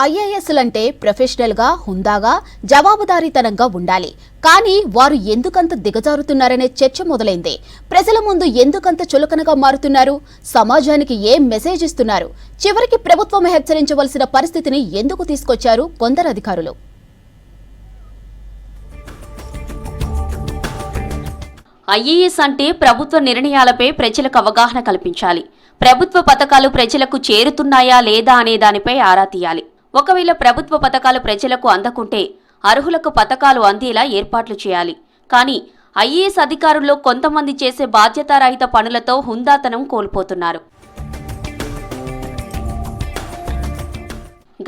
ఐఏఎస్లంటే ప్రొఫెషనల్గా హుందాగా జవాబుదారీతనంగా ఉండాలి. కానీ వారు ఎందుకంత దిగజారుతున్నారనే చర్చ మొదలైంది. ప్రజల ముందు ఎందుకంత చులకనగా మారుతున్నారు? సమాజానికి ఏం మెసేజ్ ఇస్తున్నారు? చివరికి ప్రభుత్వం హెచ్చరించవలసిన పరిస్థితిని ఎందుకు తీసుకొచ్చారు కొందరు అధికారులు? ఐఏఎస్ అంటే ప్రభుత్వ నిర్ణయాలపై ప్రజలకు అవగాహన కల్పించాలి. ప్రభుత్వ పథకాలు ప్రజలకు చేరుతున్నాయా లేదా అనే దానిపై ఆరా తీయాలి. ఒకవేళ ప్రభుత్వ పథకాలు ప్రజలకు అందకుంటే అర్హులకు పథకాలు అందేలా ఏర్పాట్లు చేయాలి. కానీ ఐఏఎస్ అధికారుల్లో కొంతమంది చేసే బాధ్యతారహిత పనులతో హుందాతనం కోల్పోతున్నారు.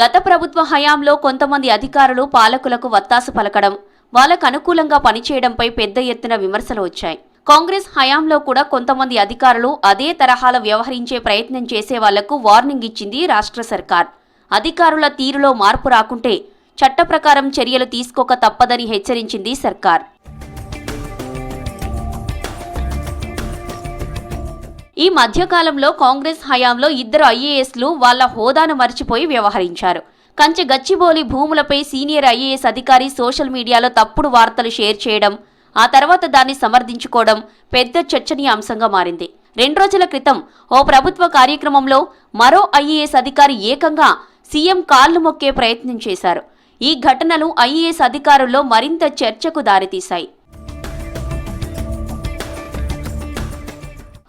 గత ప్రభుత్వ హయాంలో కొంతమంది అధికారులు పాలకులకు వత్తాసు పలకడం, వాళ్లకు అనుకూలంగా పనిచేయడంపై పెద్ద ఎత్తున విమర్శలు వచ్చాయి. కాంగ్రెస్ హయాంలో కూడా కొంతమంది అధికారులు అదే తరహాలో వ్యవహరించే ప్రయత్నం చేసే వాళ్లకు వార్నింగ్ ఇచ్చింది రాష్ట్ర సర్కార్. అధికారుల తీరులో మార్పు రాకుంటే చట్ట ప్రకారం చర్యలు తీసుకోక తప్పదని హెచ్చరించింది సర్కార్. ఈ మధ్యకాలంలో కాంగ్రెస్ హయాంలో ఇద్దరు ఐఏఎస్లు వాళ్ల హోదాను మర్చిపోయి వ్యవహరించారు. కంచె గచ్చిబౌలి భూములపై సీనియర్ ఐఏఎస్ అధికారి సోషల్ మీడియాలో తప్పుడు వార్తలు షేర్ చేయడం, ఆ తర్వాత దాన్ని సమర్థించుకోవడం పెద్ద చర్చనీయాంశంగా మారింది. 2 రోజుల క్రితం ఓ ప్రభుత్వ కార్యక్రమంలో మరో ఐఏఎస్ అధికారి ఏకంగా సీఎం కాళ్లు మొక్కే ప్రయత్నం చేశారు. ఈ ఘటనలు ఐఏఎస్ అధికారుల్లో మరింత చర్చకు దారితీశాయి.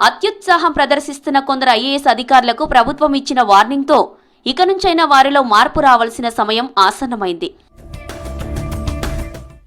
అత్యుత్సాహం ప్రదర్శిస్తున్న కొందరు ఐఏఎస్ అధికారులకు ప్రభుత్వం ఇచ్చిన వార్నింగ్తో ఇక నుంచైనా వారిలో మార్పు రావాల్సిన సమయం ఆసన్నమైంది.